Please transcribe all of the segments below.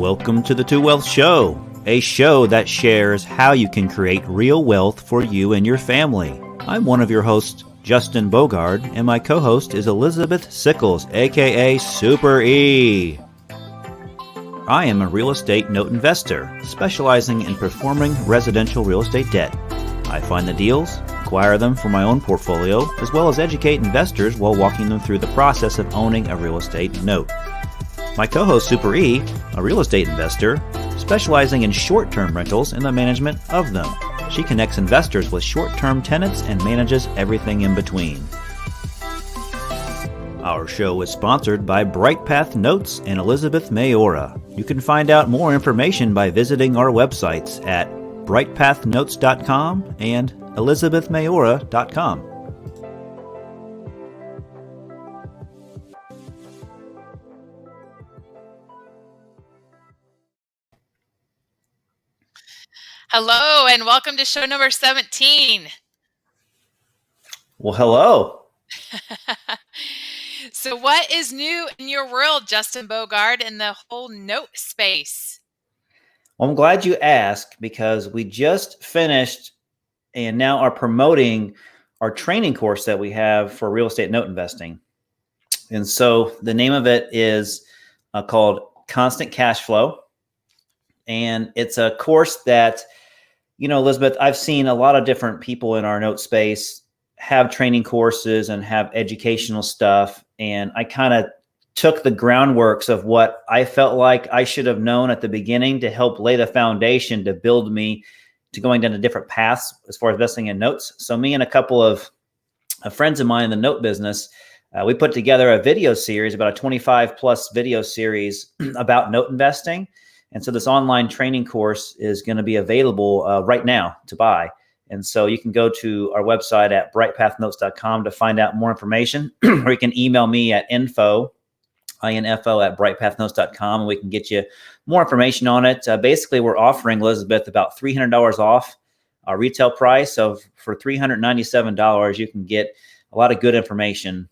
Welcome to the Two Wealth Show, a show that shares how you can create real wealth for you and your family. I'm one of your hosts, Justin Bogard, and my co-host is Elizabeth Sickles, aka Super E. I am a real estate note investor, specializing in performing residential real estate debt. I find the deals, acquire them for my own portfolio, as well as educate investors while walking them through the process of owning a real estate note. My co-host Super E, a real estate investor, specializing in short-term rentals and the management of them. She connects investors with short-term tenants and manages everything in between. Our show is sponsored by Bright Path Notes and Elizabeth Mayora. You can find out more information by visiting our websites at brightpathnotes.com and elizabethmayora.com. Hello, and welcome to show number 17. Well, hello. So what is new in your world, Justin Bogard, in the whole note space? Well, I'm glad you asked because we just finished and now are promoting our training course that we have for real estate note investing. And so the name of it is called Constant Cash Flow. And it's a course that, you know, Elizabeth, I've seen a lot of different people in our note space have training courses and have educational stuff. And I kind of took the groundworks of what I felt like I should have known at the beginning to help lay the foundation to build me to going down a different paths as far as investing in notes. So me and a couple of friends of mine in the note business, we put together a video series, about a 25 plus video series about note investing. And so this online training course is going to be available right now to buy. And so you can go to our website at brightpathnotes.com to find out more information, or you can email me at info at brightpathnotes.com, and we can get you more information on it. Basically, we're offering, Elizabeth, about $300 off our retail price. So for $397, you can get a lot of good information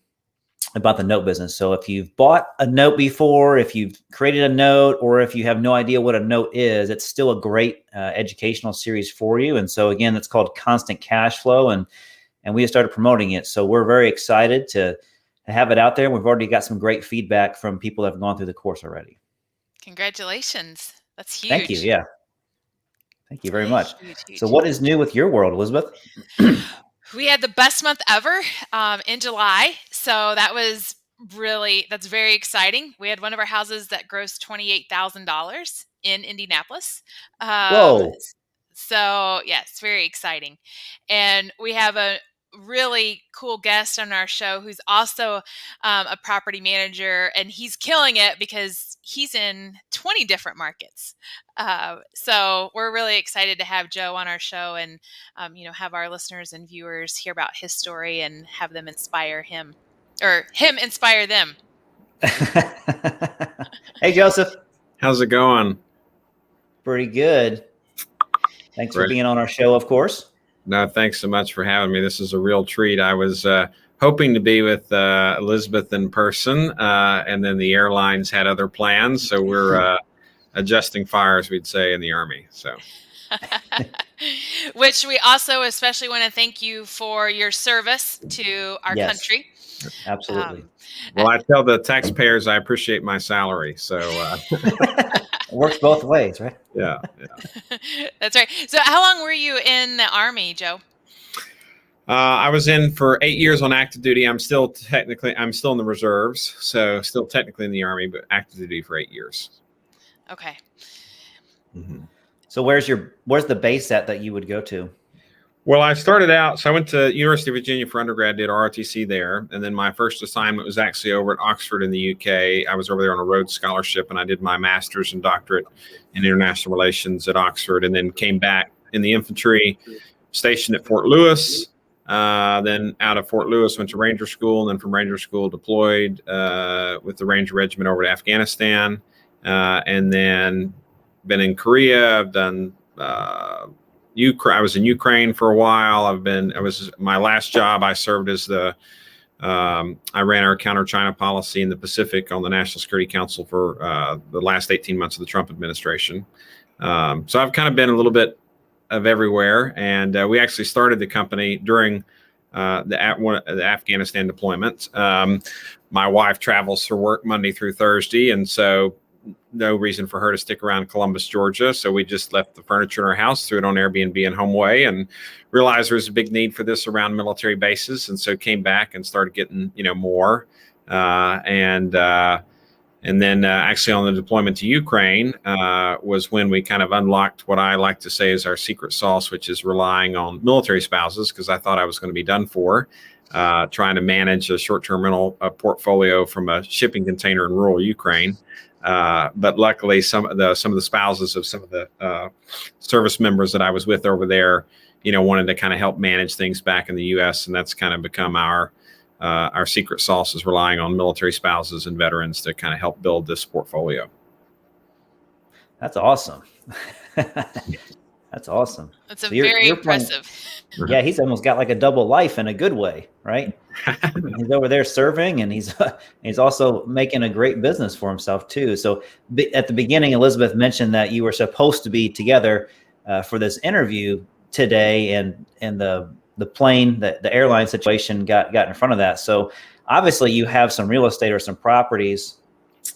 about the note business. So if you've bought a note before, if you've created a note, or if you have no idea what a note is, it's still a great educational series for you. And so again, it's called Constant Cash Flow, and we have started promoting it. So we're very excited to have it out there. We've already got some great feedback from people that have gone through the course already. Congratulations. That's huge. Thank you. Yeah. Thank you very much. Huge. So what is new with your world, Elizabeth? We had the best month ever in July. So that's very exciting. We had one of our houses that grossed $28,000 in Indianapolis. Whoa. So yeah, it's very exciting. And we have a really cool guest on our show who's also a property manager, and he's killing it because he's in 20 different markets. So we're really excited to have Joe on our show and have our listeners and viewers hear about his story and have them inspire him, or him inspire them. Hey, Joseph. How's it going? Pretty good. Thanks for being on our show, of course. No, thanks so much for having me. This is a real treat. I was hoping to be with Elizabeth in person, and then the airlines had other plans. So we're adjusting fires, we'd say, in the Army. So, which we also especially want to thank you for your service to our country. Absolutely. Well, I tell the taxpayers I appreciate my salary. So it works both ways, right? Yeah. That's right. So how long were you in the Army, Joe? I was in for 8 years on active duty. I'm still in the reserves. So still technically in the Army, but active duty for 8 years. Okay. Mm-hmm. So where's the base at that you would go to? Well, I started out, so I went to University of Virginia for undergrad, did ROTC there. And then my first assignment was actually over at Oxford in the UK. I was over there on a Rhodes Scholarship, and I did my master's and doctorate in international relations at Oxford, and then came back in the infantry, stationed at Fort Lewis. Then out of Fort Lewis, went to Ranger School, and then from Ranger School deployed with the Ranger Regiment over to Afghanistan. And then been in Korea. I've done I was in Ukraine for a while. My last job, I served as the I ran our counter-China policy in the Pacific on the National Security Council for the last 18 months of the Trump administration. So I've kind of been a little bit of everywhere, and we actually started the company during the Afghanistan deployment. My wife travels for work Monday through Thursday, and so no reason for her to stick around Columbus, Georgia. So we just left the furniture in our house, threw it on Airbnb and HomeAway, and realized there was a big need for this around military bases. And so came back and started getting, more. And then actually on the deployment to Ukraine was when we kind of unlocked what I like to say is our secret sauce, which is relying on military spouses, because I thought I was going to be done for trying to manage a short-term rental portfolio from a shipping container in rural Ukraine. But luckily, some of the spouses of some of the service members that I was with over there, wanted to kind of help manage things back in the U.S., and that's kind of become our secret sauce, is relying on military spouses and veterans to kind of help build this portfolio. That's awesome. That's awesome. That's very impressive. Yeah, he's almost got like a double life in a good way, right? He's over there serving, and he's also making a great business for himself too. So at the beginning, Elizabeth mentioned that you were supposed to be together for this interview today, and the plane, the airline situation got in front of that. So obviously you have some real estate or some properties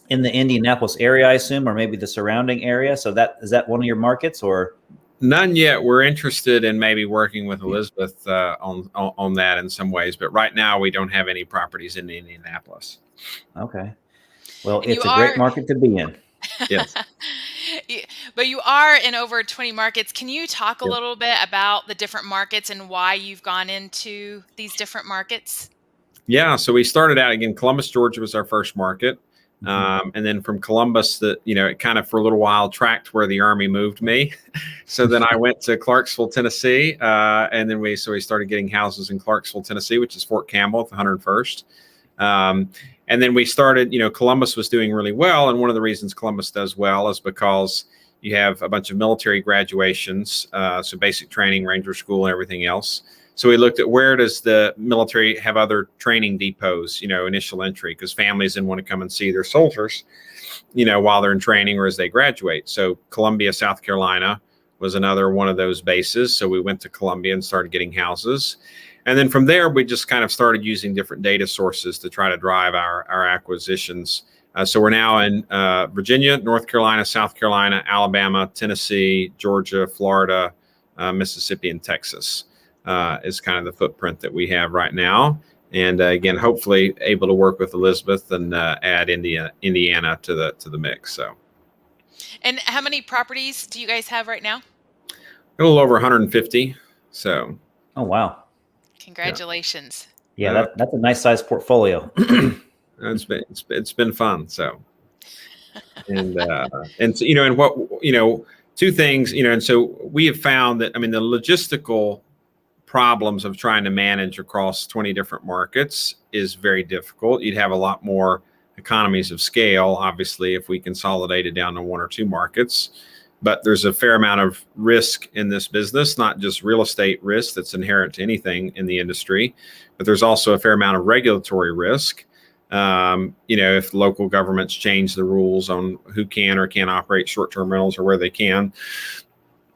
in the Indianapolis area, I assume, or maybe the surrounding area. So is that one of your markets, or? None yet. We're interested in maybe working with Elizabeth on that in some ways, but right now we don't have any properties in Indianapolis. Okay. Well, it's a great market to be in. Yes. But you are in over 20 markets. Can you talk a little bit about the different markets and why you've gone into these different markets? Yeah. So we started out, again, Columbus, Georgia was our first market. And then from Columbus, it kind of for a little while tracked where the Army moved me. So then I went to Clarksville, Tennessee. And then we started getting houses in Clarksville, Tennessee, which is Fort Campbell at the 101st. And then we started, Columbus was doing really well. And one of the reasons Columbus does well is because you have a bunch of military graduations. So basic training, Ranger School, and everything else. So we looked at where does the military have other training depots, initial entry, because families didn't want to come and see their soldiers, while they're in training or as they graduate. So Columbia, South Carolina was another one of those bases. So we went to Columbia and started getting houses. And then from there, we just kind of started using different data sources to try to drive our acquisitions. So we're now in Virginia, North Carolina, South Carolina, Alabama, Tennessee, Georgia, Florida, Mississippi, and Texas. Is kind of the footprint that we have right now. And again, hopefully able to work with Elizabeth and add Indiana to the mix. So. And how many properties do you guys have right now? A little over 150. So. Oh, wow. Congratulations. Yeah, that's a nice sized portfolio. It's been fun. So. And so, and what, two things, and so we have found that, the logistical problems of trying to manage across 20 different markets is very difficult. You'd have a lot more economies of scale, obviously, if we consolidated down to one or two markets. But there's a fair amount of risk in this business, not just real estate risk that's inherent to anything in the industry, but there's also a fair amount of regulatory risk. If local governments change the rules on who can or can't operate short-term rentals or where they can.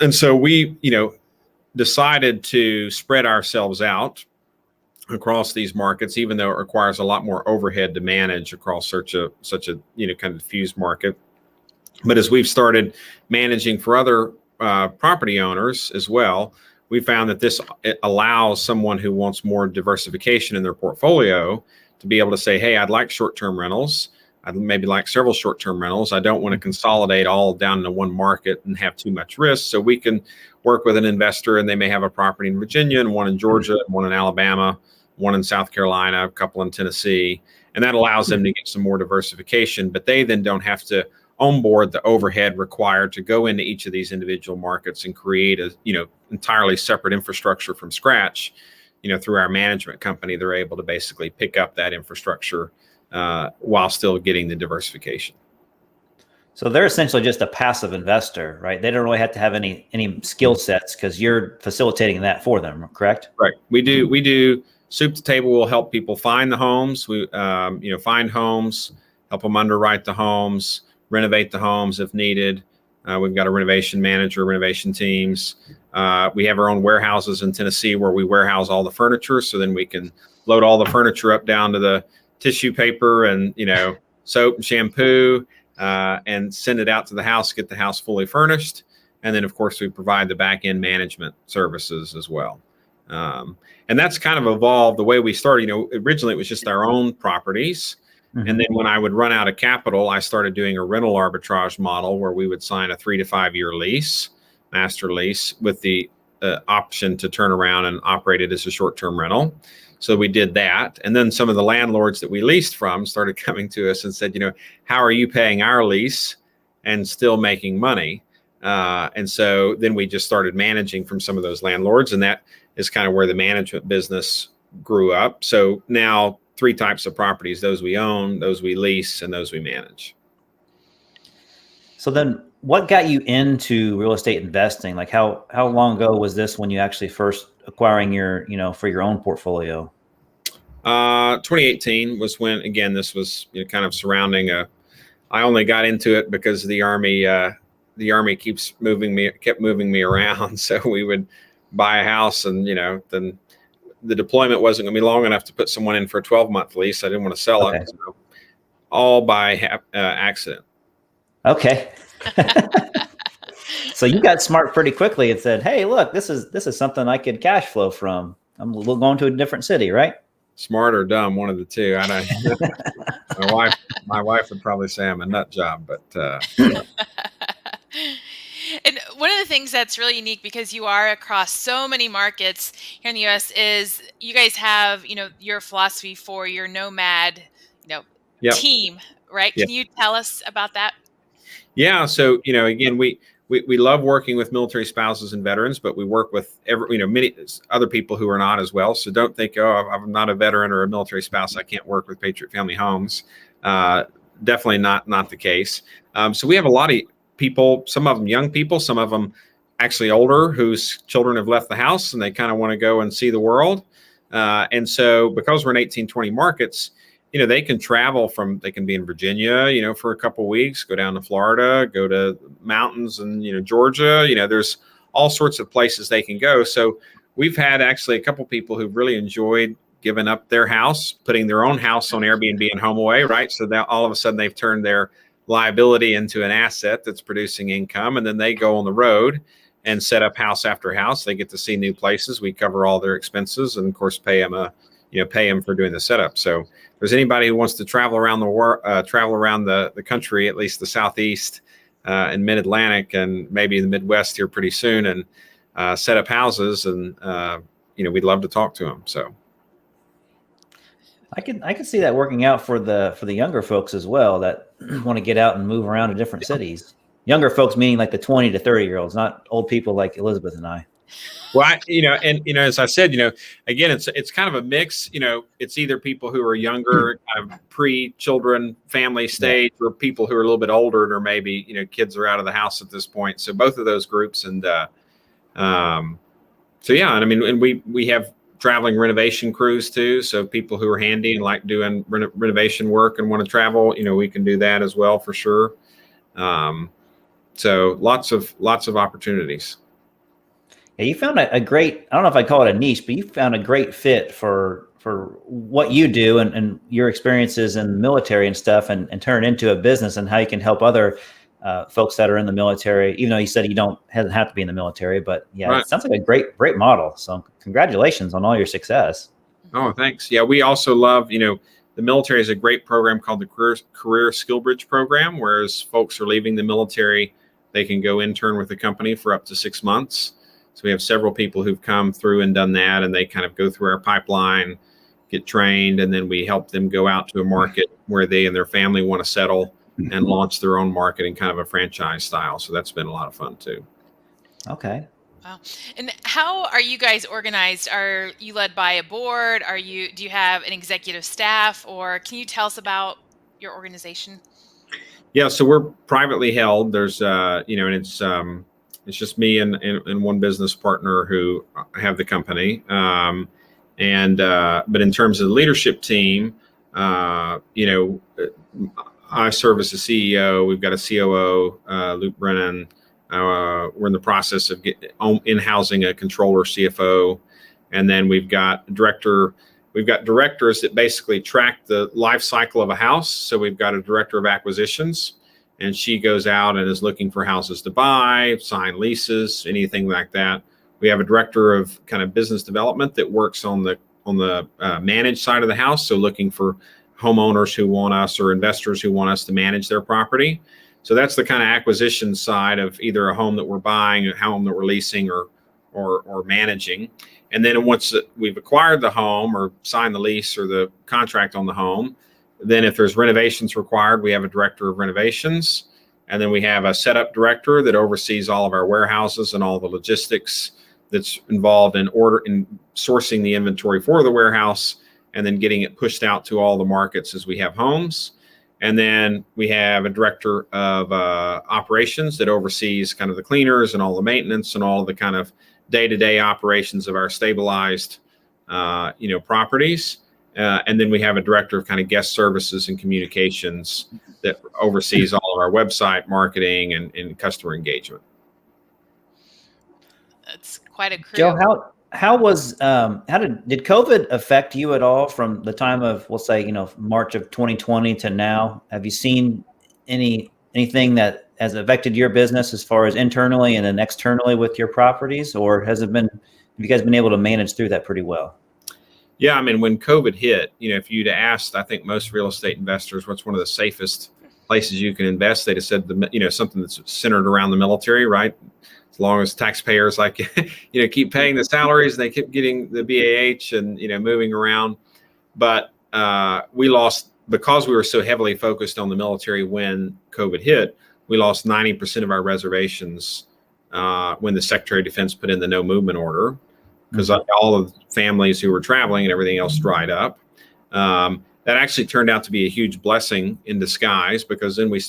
And so we, decided to spread ourselves out across these markets, even though it requires a lot more overhead to manage across such a kind of diffused market. But as we've started managing for other property owners as well, we found that it allows someone who wants more diversification in their portfolio to be able to say, hey, I'd like short-term rentals. I'd maybe like several short-term rentals. I don't want to consolidate all down into one market and have too much risk. So we can work with an investor, and they may have a property in Virginia and one in Georgia, one in Alabama, one in South Carolina, a couple in Tennessee. And that allows them to get some more diversification, but they then don't have to onboard the overhead required to go into each of these individual markets and create a, entirely separate infrastructure from scratch. Through our management company, they're able to basically pick up that infrastructure while still getting the diversification. So they're essentially just a passive investor, right? They don't really have to have any skill sets because you're facilitating that for them, correct? Right. We do soup to table, we'll help people find the homes. We, find homes, help them underwrite the homes, renovate the homes if needed. We've got a renovation manager, renovation teams. We have our own warehouses in Tennessee where we warehouse all the furniture. So then we can load all the furniture up down to the tissue paper and, soap and shampoo, and send it out to the house, get the house fully furnished. And then, of course, we provide the back end management services as well. And that's kind of evolved the way we started. Originally it was just our own properties. Mm-hmm. And then when I would run out of capital, I started doing a rental arbitrage model where we would sign a 3 to 5 year lease, master lease, with the option to turn around and operate it as a short-term rental. So we did that. And then some of the landlords that we leased from started coming to us and said, how are you paying our lease and still making money? And so then we just started managing from some of those landlords. And that is kind of where the management business grew up. So now 3 types of properties: those we own, those we lease, and those we manage. So then what got you into real estate investing? Like how long ago was this when you actually first acquiring your, for your own portfolio? 2018 was when, again, this was kind of surrounding I only got into it because the Army kept moving me around. So we would buy a house and, then the deployment wasn't going to be long enough to put someone in for a 12-month lease. I didn't want to sell it. So all by accident. Okay. So you got smart pretty quickly and said, "Hey, look, this is something I could cash flow from. We'll go into a different city," right? Smart or dumb, one of the two. I don't. My wife would probably say I'm a nut job, but. And one of the things that's really unique, because you are across so many markets here in the U.S., is you guys have, your philosophy for your Nomad, team, right? Yep. Can you tell us about that? Yeah. So, again, we love working with military spouses and veterans, but we work with many other people who are not as well. So don't think, oh, I'm not a veteran or a military spouse, I can't work with Patriot Family Homes. Definitely not the case. So we have a lot of people, some of them young people, some of them actually older, whose children have left the house and they kind of want to go and see the world. And so because we're in 18, 20 markets, they can travel they can be in Virginia, for a couple of weeks, go down to Florida, go to mountains and, Georgia, there's all sorts of places they can go. So we've had actually a couple of people who've really enjoyed giving up their house, putting their own house on Airbnb and HomeAway, right? So that all of a sudden they've turned their liability into an asset that's producing income. And then they go on the road and set up house after house. They get to see new places. We cover all their expenses and of course pay them for doing the setup. So if there's anybody who wants to travel around the country, at least the Southeast and Mid-Atlantic and maybe the Midwest here pretty soon, and set up houses, and we'd love to talk to them. So I can see that working out for the younger folks as well that want to get out and move around to different cities. Younger folks meaning like the 20 to 30-year-olds, not old people like Elizabeth and I. Well, as I said, again, it's kind of a mix. It's either people who are younger, kind of pre-children, family stage, or people who are a little bit older, or maybe kids are out of the house at this point. So both of those groups, and and we have traveling renovation crews too. So people who are handy and like doing renovation work and want to travel, we can do that as well for sure. So lots of opportunities. Yeah, you found a great, I don't know if I call it a niche, but you found a great fit for what you do and your experiences in the military and stuff, and turn it into a business, and how you can help other folks that are in the military, even though you said you don't have to be in the military, but yeah, right. It sounds like a great model. So congratulations on all your success. Oh, thanks. Yeah. We also love, the military is a great program called the Career Skill Bridge program, whereas folks are leaving the military, they can go intern with the company for up to 6 months. So we have several people who've come through and done that, and they kind of go through our pipeline, get trained, and then we help them go out to a market where they and their family want to settle and launch their own market in kind of a franchise style. So that's been a lot of fun too. Okay. Wow. And how are you guys organized? Are you led by a board? Do you have an executive staff, or can you tell us about your organization? Yeah, so we're privately held. There's, and it's just me and one business partner who have the company. And but in terms of the leadership team, I serve as the CEO. We've got a COO, Luke Brennan. We're in the process of in-housing a controller, CFO, and then we've got director. We've got directors that basically track the life cycle of a house. So we've got a director of acquisitions, and she goes out and is looking for houses to buy, sign leases, anything like that. We have a director of kind of business development that works on the managed side of the house. So looking for homeowners who want us or investors who want us to manage their property. So that's the kind of acquisition side of either a home that we're buying, a home that we're leasing, or managing. And then once we've acquired the home or signed the lease or the contract on the home, then if there's renovations required, we have a director of renovations. And then we have a setup director that oversees all of our warehouses and all the logistics that's involved in sourcing the inventory for the warehouse and then getting it pushed out to all the markets as we have homes. And then we have a director of operations that oversees kind of the cleaners and all the maintenance and all the kind of day-to-day operations of our stabilized, properties. And then we have a director of kind of guest services and communications that oversees all of our website marketing and customer engagement. That's quite a crew. Joe, did COVID affect you at all from the time of, we'll say, March of 2020 to now? Have you seen anything that has affected your business as far as internally and then externally with your properties, or have you guys been able to manage through that pretty well? Yeah, I mean, when COVID hit, if you'd asked, I think most real estate investors, what's one of the safest places you can invest, they'd have said, something that's centered around the military, right? As long as taxpayers keep paying the salaries and they keep getting the BAH and, moving around. But we lost, because we were so heavily focused on the military when COVID hit, we lost 90% of our reservations when the Secretary of Defense put in the no movement order, because all of the families who were traveling and everything else dried up. That actually turned out to be a huge blessing in disguise, because then we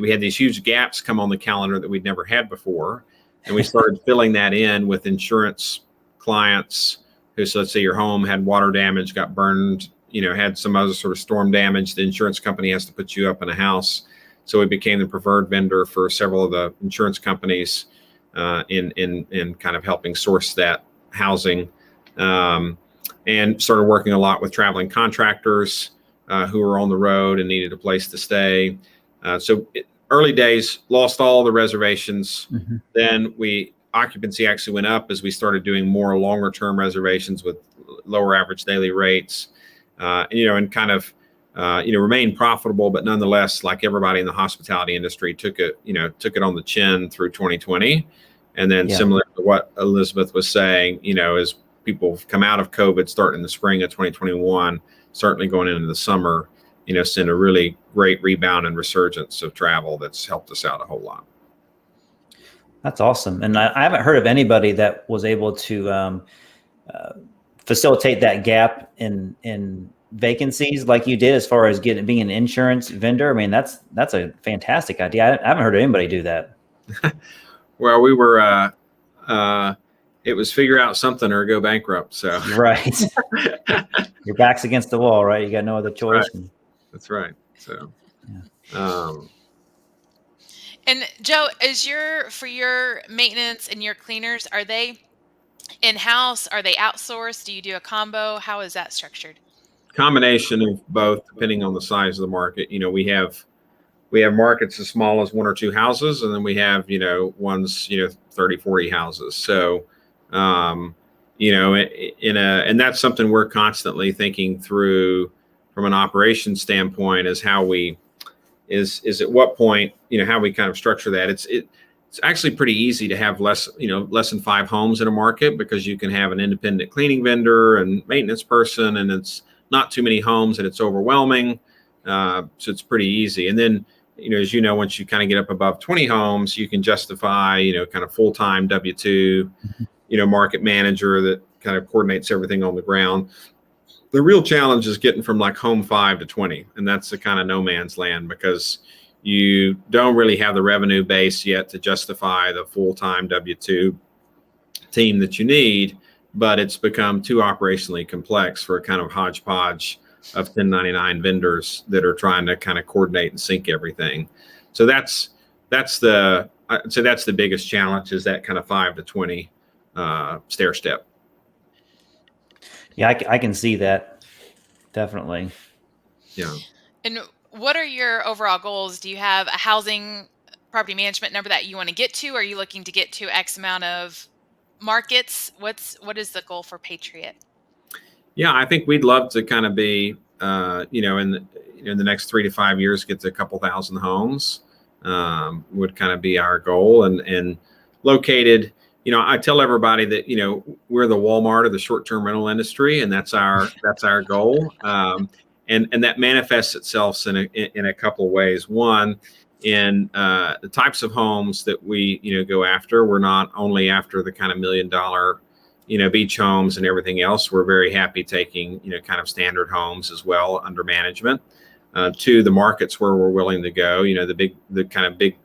had these huge gaps come on the calendar that we'd never had before. And we started filling that in with insurance clients who, so let's say your home had water damage, got burned, had some other sort of storm damage. The insurance company has to put you up in a house. So we became the preferred vendor for several of the insurance companies in kind of helping source that housing, and started working a lot with traveling contractors who were on the road and needed a place to stay. Early days, lost all the reservations. Mm-hmm. Then occupancy actually went up as we started doing more longer term reservations with lower average daily rates, and kind of, remained profitable, but nonetheless, like everybody in the hospitality industry, took it on the chin through 2020. And then similar to what Elizabeth was saying, as people come out of COVID, starting in the spring of 2021, certainly going into the summer, seen a really great rebound and resurgence of travel that's helped us out a whole lot. That's awesome. And I haven't heard of anybody that was able to facilitate that gap in vacancies like you did, as far as being an insurance vendor. I mean, that's a fantastic idea. I haven't heard of anybody do that. Well, we were, it was figure out something or go bankrupt. So right. Your back's against the wall, right? You got no other choice. Right. That's right. So, and Joe, for your maintenance and your cleaners, are they in-house? Are they outsourced? Do you do a combo? How is that structured? Combination of both, depending on the size of the market. We have markets as small as 1 or 2 houses, and then we have, ones, 30, 40 houses. So, and that's something we're constantly thinking through from an operations standpoint, is how is at what point, how we kind of structure that. It's actually pretty easy to have less than 5 homes in a market, because you can have an independent cleaning vendor and maintenance person, and it's not too many homes and it's overwhelming. So it's pretty easy. And then, as once you kind of get up above 20 homes, you can justify, kind of full-time W-2, market manager that kind of coordinates everything on the ground. The real challenge is getting from like home 5 to 20. And that's the kind of no man's land, because you don't really have the revenue base yet to justify the full-time W-2 team that you need. but it's become too operationally complex for a kind of hodgepodge of 1099 vendors that are trying to kind of coordinate and sync everything. So I'd say that's the biggest challenge, is that kind of 5 to 20 stair step. Yeah, I can see that. Definitely. Yeah. And what are your overall goals? Do you have a housing property management number that you want to get to? Are you looking to get to X amount of markets? What is the goal for Patriot? Yeah, I think we'd love to kind of be, in the next 3 to 5 years, get to a couple thousand homes. Would kind of be our goal, and located. I tell everybody that we're the Walmart of the short-term rental industry, and that's our goal. And that manifests itself in a couple of ways. One, in the types of homes that we go after. We're not only after the kind of $1 million beach homes and everything else. We're very happy taking kind of standard homes as well under management. To the markets where we're willing to go, the kind of big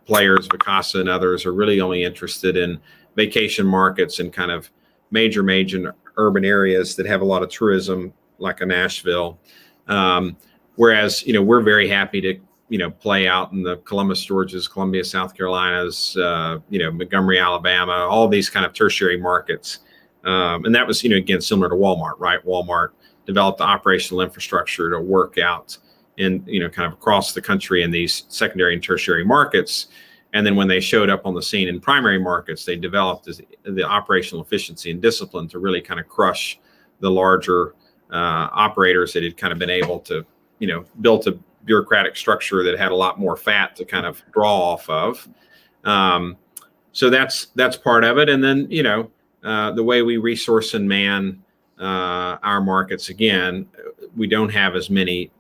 players, Vacasa and others, are really only interested in vacation markets and kind of major urban areas that have a lot of tourism, like a Nashville. Whereas we're very happy to play out in the Columbus, Georgias, Columbia, South Carolinas, Montgomery, Alabama, all these kind of tertiary markets. And that was again similar to Walmart, right? Walmart developed the operational infrastructure to work out in kind of across the country in these secondary and tertiary markets. And then when they showed up on the scene in primary markets, they developed the operational efficiency and discipline to really kind of crush the larger operators that had kind of been able to built a bureaucratic structure that had a lot more fat to kind of draw off of. So that's part of it. And then the way we resource and man our markets, again, we don't have as many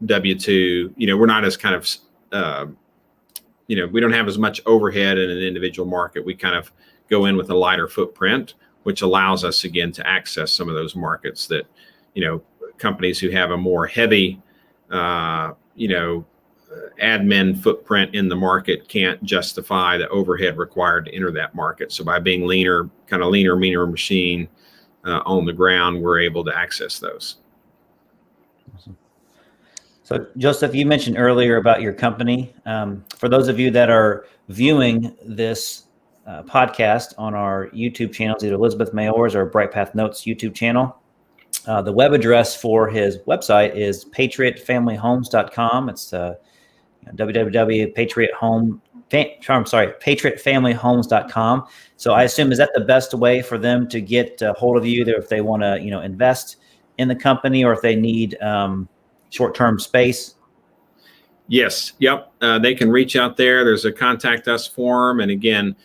W-2, we're not as kind of, we don't have as much overhead in an individual market. We kind of go in with a lighter footprint, which allows us, again, to access some of those markets that, companies who have a more heavy, admin footprint in the market can't justify the overhead required to enter that market. So by being leaner, meaner machine on the ground, we're able to access those. Awesome. So Joseph, you mentioned earlier about your company. For those of you that are viewing this podcast on our YouTube channels, either Elizabeth Mayor's or Bright Path Notes YouTube channel, the web address for his website is patriotfamilyhomes.com. It's patriotfamilyhomes.com. So I assume, is that the best way for them to get a hold of you if they want to, invest in the company, or if they need short-term space? Yes. Yep. They can reach out there. There's a contact us form. And again,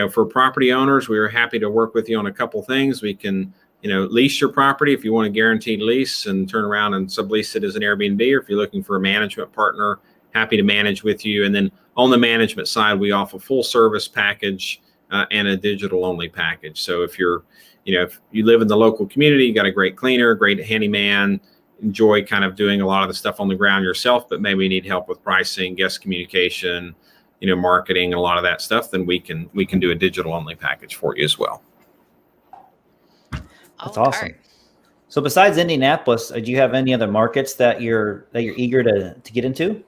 for property owners, we are happy to work with you on a couple things. We can, lease your property if you want a guaranteed lease and turn around and sublease it as an Airbnb, or if you're looking for a management partner, happy to manage with you. And then on the management side, we offer full service package and a digital only package. So if if you live in the local community, you got a great cleaner, great handyman, enjoy kind of doing a lot of the stuff on the ground yourself, but maybe need help with pricing, guest communication, marketing, a lot of that stuff, then we can do a digital only package for you as well. That's awesome. So besides Indianapolis, do you have any other markets that you're eager to get into?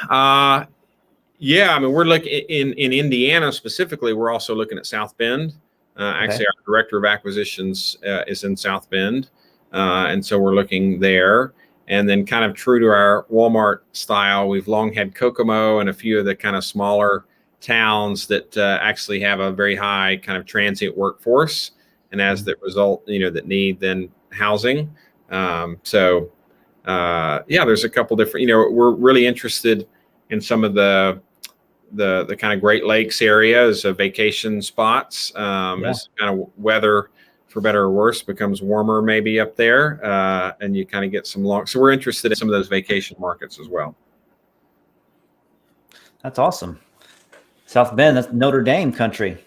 Yeah, I mean, we're looking in Indiana specifically. We're also looking at South Bend. Actually, our director of acquisitions is in South Bend, and so we're looking there. And then, kind of true to our Walmart style, we've long had Kokomo and a few of the kind of smaller towns that actually have a very high kind of transient workforce, and as the result, that need then housing. Yeah, there's a couple different. We're really interested in some of the kind of Great Lakes areas of vacation spots. As kind of weather, for better or worse, becomes warmer maybe up there, and you kind of get some long. So we're interested in some of those vacation markets as well. That's awesome. South Bend, that's Notre Dame country.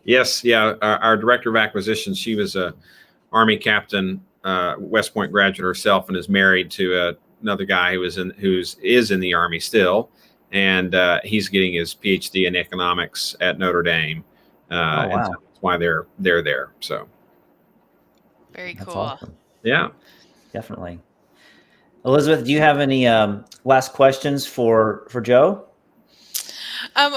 Yes, yeah. Our director of acquisitions, she was a Army captain, West Point graduate herself, and is married to another guy who is in the Army still, and he's getting his PhD in economics at Notre Dame. Wow. And so that's why they're there. So Very That's cool. awesome. Yeah. Definitely. Elizabeth, do you have any last questions for Joe?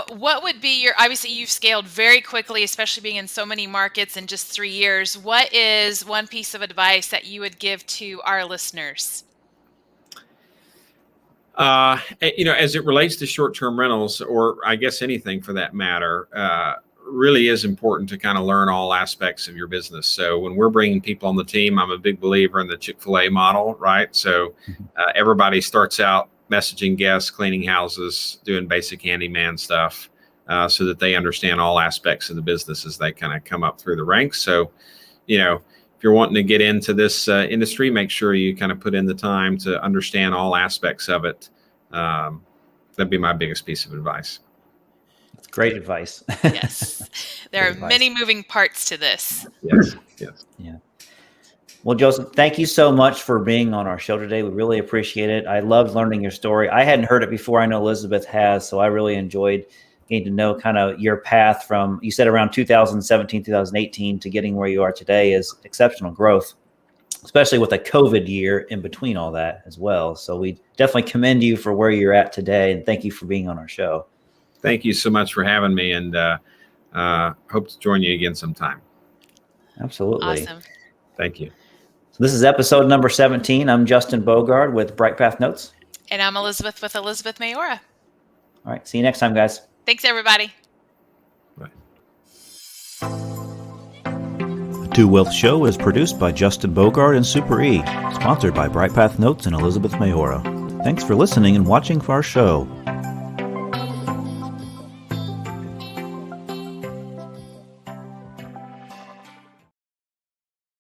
What would be obviously you've scaled very quickly, especially being in so many markets in just 3 years. What is one piece of advice that you would give to our listeners? As it relates to short-term rentals, or I guess anything for that matter, really is important to kind of learn all aspects of your business. So when we're bringing people on the team, I'm a big believer in the Chick-fil-A model, right? So everybody starts out messaging guests, cleaning houses, doing basic handyman stuff, so that they understand all aspects of the business as they kind of come up through the ranks. So, if you're wanting to get into this industry, make sure you kind of put in the time to understand all aspects of it. That'd be my biggest piece of advice. That's great advice. Yes. There are many moving parts to this. Yes. Yeah. Well, Joseph, thank you so much for being on our show today. We really appreciate it. I loved learning your story. I hadn't heard it before. I know Elizabeth has, so I really enjoyed getting to know kind of your path from, you said around 2017, 2018 to getting where you are today is exceptional growth, especially with a COVID year in between all that as well. So we definitely commend you for where you're at today, and thank you for being on our show. Thank you so much for having me, and hope to join you again sometime. Absolutely. Awesome. Thank you. So this is episode number 17. I'm Justin Bogard with Bright Path Notes. And I'm Elizabeth with Elizabeth Mayora. All right. See you next time, guys. Thanks, everybody. Bye. The Two Wealth Show is produced by Justin Bogard and Super E, sponsored by Bright Path Notes and Elizabeth Mayora. Thanks for listening and watching for our show.